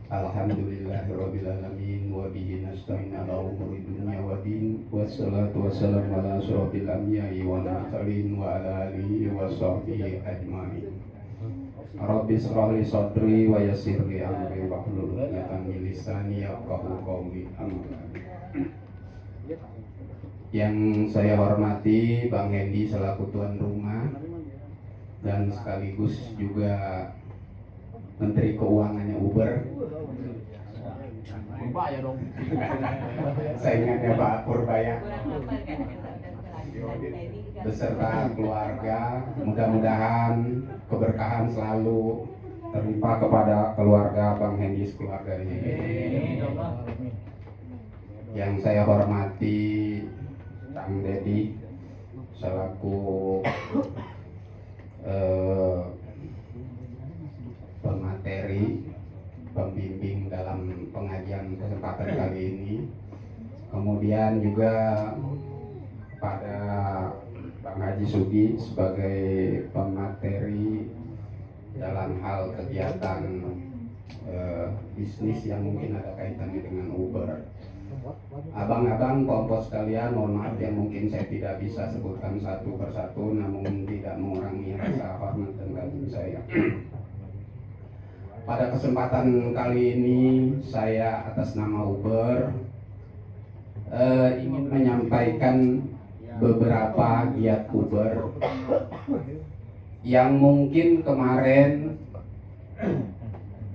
Alhamdulillahirabbil alamin wa bihi nasta'in ala umuri dunya wa din wassalatu wassalamu ala asyrofil anbiya'i wal mursalin wa ala alihi wa sahbihi ajmain. Rabbi shrah li sadri wa yassir li amri wahlul 'uqdatam min lisani yafqahu qawli. Yang saya hormati Bang Hendy selaku tuan rumah dan sekaligus juga Menteri Keuangannya Uber, saingannya Pak Purbaya, beserta keluarga. Mudah-mudahan keberkahan selalu terlimpah kepada keluarga Bang Hendy sekeluarga ini. Yang saya hormati Kang Dedi selaku pemateri, pembimbing dalam pengajian kesempatan kali ini. Kemudian juga pada Bang Haji Sugi sebagai pemateri dalam hal kegiatan bisnis yang mungkin ada kaitannya dengan Uber. Abang-abang, kompos sekalian, mohon maaf yang mungkin saya tidak bisa sebutkan satu persatu, namun tidak mengurangi rasa hormat dan kagum saya. Pada kesempatan kali ini saya atas nama Uber ingin menyampaikan beberapa giat Uber yang mungkin kemarin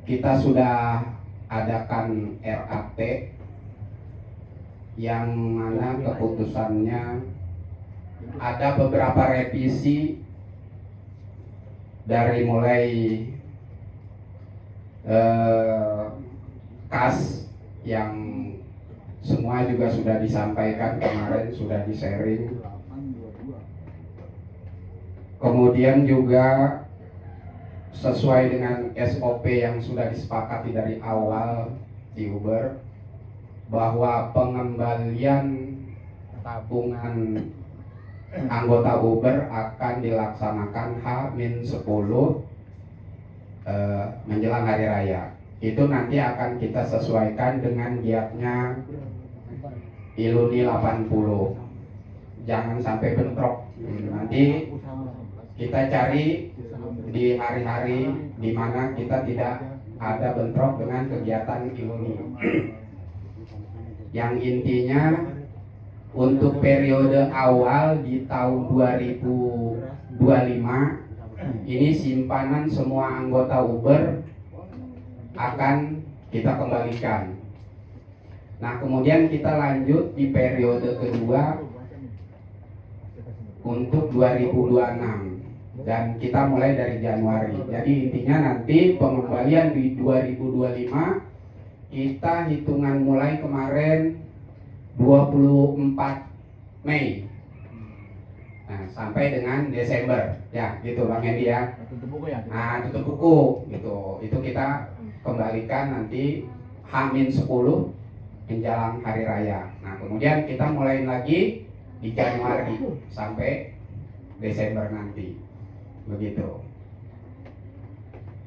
kita sudah adakan RAT yang mana keputusannya ada beberapa revisi dari mulai kas yang semua juga sudah disampaikan kemarin, sudah di-sharing. Kemudian juga sesuai dengan SOP yang sudah disepakati dari awal di Uber, bahwa pengembalian tabungan anggota Uber akan dilaksanakan H-10 menjelang hari raya. Itu nanti akan kita sesuaikan dengan giatnya Iluni 80. Jangan sampai bentrok. Nanti kita cari di hari-hari di mana kita tidak ada bentrok dengan kegiatan Iluni. Yang intinya untuk periode awal di tahun 2025 ini simpanan semua anggota Uber akan kita kembalikan. Nah, kemudian kita lanjut di periode kedua untuk 2026 dan kita mulai dari Januari. Jadi intinya nanti pengembalian di 2025 kita hitungan mulai kemarin 24 Mei. Nah, sampai dengan Desember, ya gitu Bang Hendy ya. Nah, tutup buku gitu. Itu kita kembalikan nanti H-10 menjelang hari raya. Nah, kemudian kita mulai lagi di Januari sampai Desember nanti. Begitu.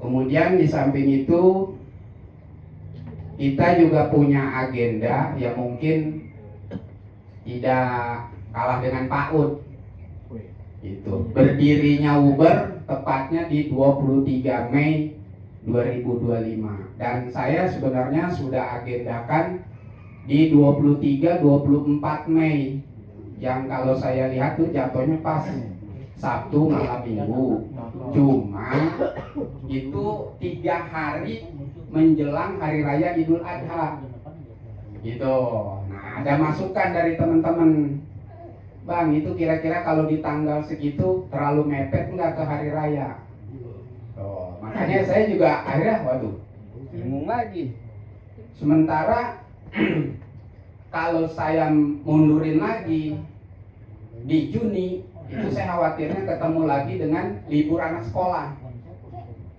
Kemudian di samping itu kita juga punya agenda yang mungkin tidak kalah dengan PAUD. Itu berdirinya Uber tepatnya di 23 Mei 2025 dan saya sebenarnya sudah agendakan di 23-24 Mei yang kalau saya lihat tuh jatuhnya pas Sabtu malam Minggu, cuma itu 3 hari menjelang hari raya Idul Adha gitu. Nah, ada masukan dari teman-teman, Bang, itu kira-kira kalau di tanggal segitu terlalu mepet nggak ke hari raya? Oh, makanya saya juga akhirnya, waduh, bingung lagi. Sementara kalau saya mundurin lagi di Juni, itu saya khawatirnya ketemu lagi dengan libur anak sekolah.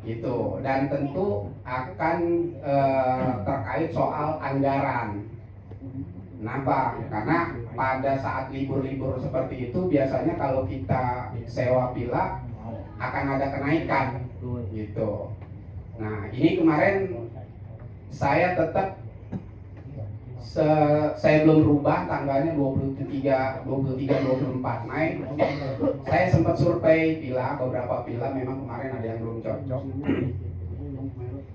Gitu. Dan tentu akan terkait soal anggaran. Kenapa? Karena pada saat libur-libur seperti itu biasanya kalau kita sewa villa akan ada kenaikan gitu. Nah, ini kemarin saya tetap saya belum rubah tanggalnya 24 Mei. Saya sempat survei beberapa villa, memang kemarin ada yang belum cocok.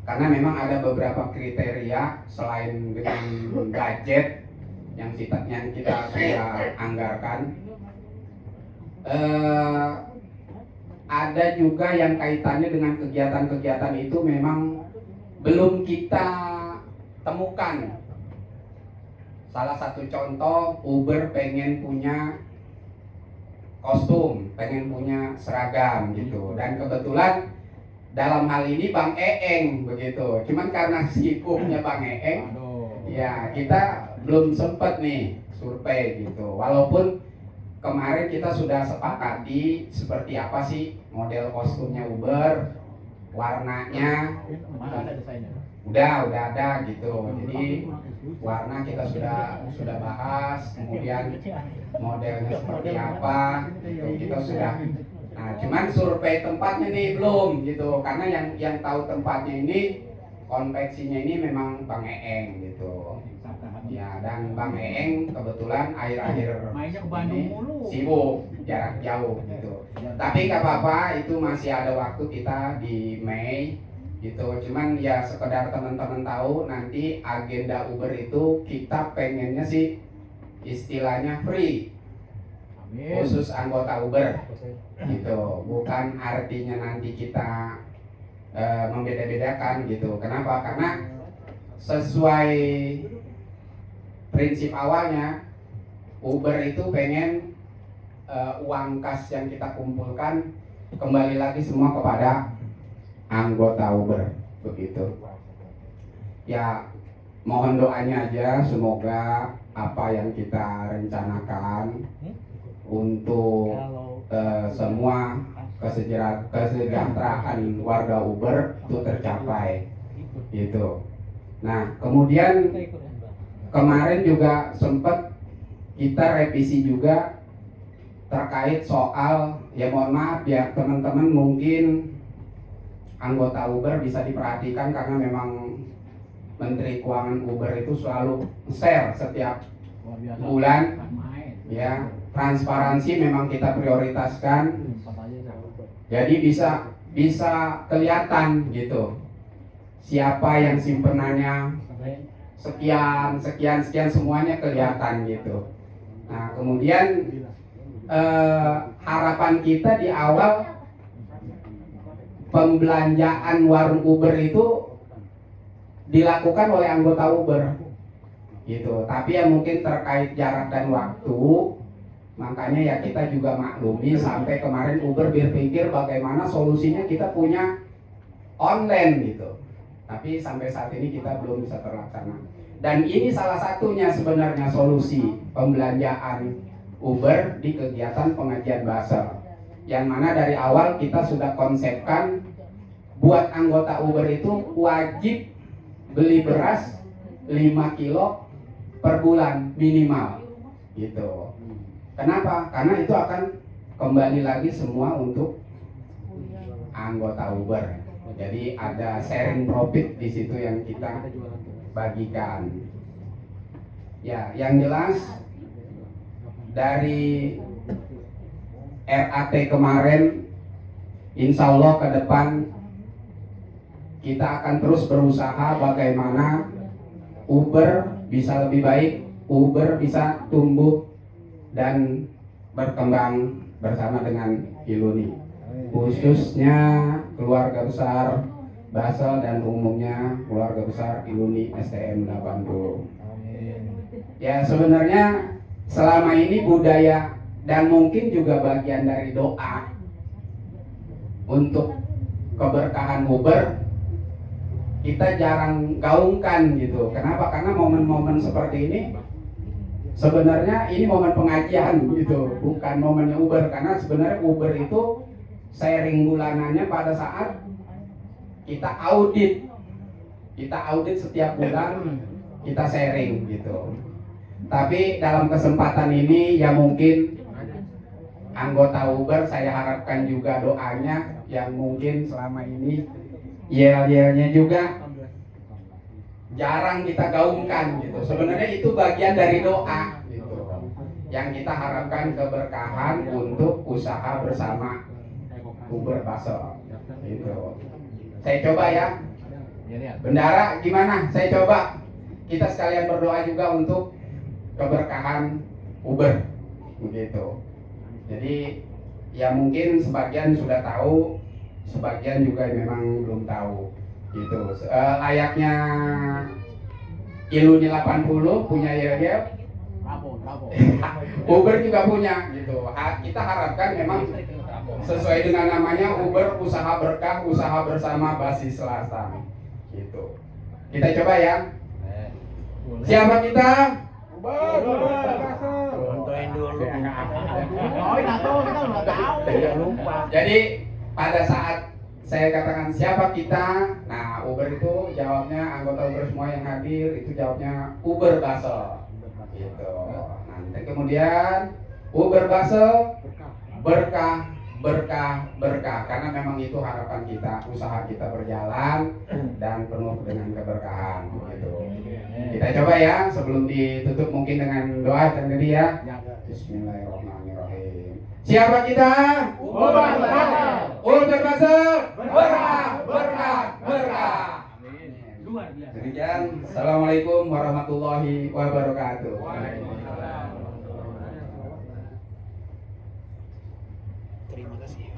Karena memang ada beberapa kriteria selain dengan budget yang kita sudah anggarkan. Ada juga yang kaitannya dengan kegiatan-kegiatan itu memang belum kita temukan. Salah satu contoh, Uber pengen punya kostum, pengen punya seragam gitu. Dan kebetulan dalam hal ini Bang Eeng begitu. Cuman karena sibuknya Bang Eeng, ya kita belum sempat nih survei gitu. Walaupun kemarin kita sudah sepakati seperti apa sih model kostumnya Uber, warnanya. Udah ada gitu. Jadi warna kita sudah bahas, kemudian modelnya seperti apa gitu, kita sudah. Nah, cuman survei tempatnya nih belum gitu, karena yang tahu tempatnya ini, konveksinya ini memang Bang Eeng gitu. Ya, dan Bang Eeng kebetulan akhir-akhir ini sibuk jarak jauh gitu. Tapi gak apa-apa, itu masih ada waktu kita di Mei gitu. Cuman ya sekedar teman-teman tahu, nanti agenda Uber itu kita pengennya sih istilahnya free. Amin. Khusus anggota Uber gitu. Bukan artinya nanti kita membeda-bedakan gitu. Kenapa? Karena sesuai prinsip awalnya Uber itu pengen uang kas yang kita kumpulkan kembali lagi semua kepada anggota Uber begitu. Ya mohon doanya aja, semoga apa yang kita rencanakan untuk semua kesejahteraan warga Uber itu tercapai gitu. Nah kemudian kemarin juga sempat kita revisi juga terkait soal, ya mohon maaf ya teman-teman, mungkin anggota Uber bisa diperhatikan karena memang Menteri Keuangan Uber itu selalu share setiap bulan ya. Transparansi memang kita prioritaskan, jadi bisa kelihatan gitu siapa yang simpenannya sekian semuanya kelihatan gitu. Nah kemudian harapan kita di awal pembelanjaan warung Uber itu dilakukan oleh anggota Uber gitu. Tapi ya mungkin terkait jarak dan waktu, makanya ya kita juga maklumi sampai kemarin Uber berpikir bagaimana solusinya kita punya online gitu. Tapi sampai saat ini kita belum bisa terlaksana. Dan ini salah satunya sebenarnya solusi pembelanjaan Uber di kegiatan pengajian Basel. Yang mana dari awal kita sudah konsepkan buat anggota Uber itu wajib beli beras 5 kilo per bulan minimal gitu. Kenapa? Karena itu akan kembali lagi semua untuk anggota Uber. Jadi ada sharing profit di situ yang kita bagikan. Ya, yang jelas dari RAT kemarin, insya Allah ke depan kita akan terus berusaha bagaimana Uber bisa lebih baik, Uber bisa tumbuh dan berkembang bersama dengan Iluni, khususnya keluarga besar Basel dan umumnya keluarga besar Iluni STM 80. Ya sebenarnya selama ini budaya dan mungkin juga bagian dari doa untuk keberkahan Uber kita jarang gaungkan gitu. Kenapa? Karena momen-momen seperti ini sebenarnya ini momen pengajian gitu, bukan momennya Uber. Karena sebenarnya Uber itu sharing bulanannya pada saat kita audit setiap bulan, kita sharing gitu. Tapi dalam kesempatan ini ya mungkin anggota Uber saya harapkan juga doanya yang mungkin selama ini yel-yelnya juga jarang kita gaungkan gitu. Sebenarnya itu bagian dari doa gitu. Yang kita harapkan keberkahan untuk usaha bersama Uber Basel gitu. Saya coba ya. Bendara gimana? Saya coba. Kita sekalian berdoa juga untuk keberkahan Uber begitu. Jadi ya mungkin sebagian sudah tahu, sebagian juga memang belum tahu gitu. Layaknya Iluni 80 punya Yel, Uber juga punya gitu. Kita harapkan memang sesuai dengan namanya Uber usaha berkah, usaha bersama basis swasta gitu. Kita coba ya. Siapa kita? Contohin dulu. Oh, kita nggak tahu. Ya lupa. Jadi pada saat saya katakan siapa kita, nah Uber itu jawabnya, anggota Uber semua yang hadir itu jawabnya Uber Basel gitu. Nanti kemudian Uber Basel berkah, berkah, berkah, karena memang itu harapan kita, usaha kita berjalan dan penuh dengan keberkahan gitu. Kita coba ya sebelum ditutup mungkin dengan doa tadi ya. Bismillahirrahmanirrahim. Siapa kita? Uber Basel. Uber Basel. Berkah, berkah, berkah. Demikian. Assalamualaikum warahmatullahi wabarakatuh. Terima kasih.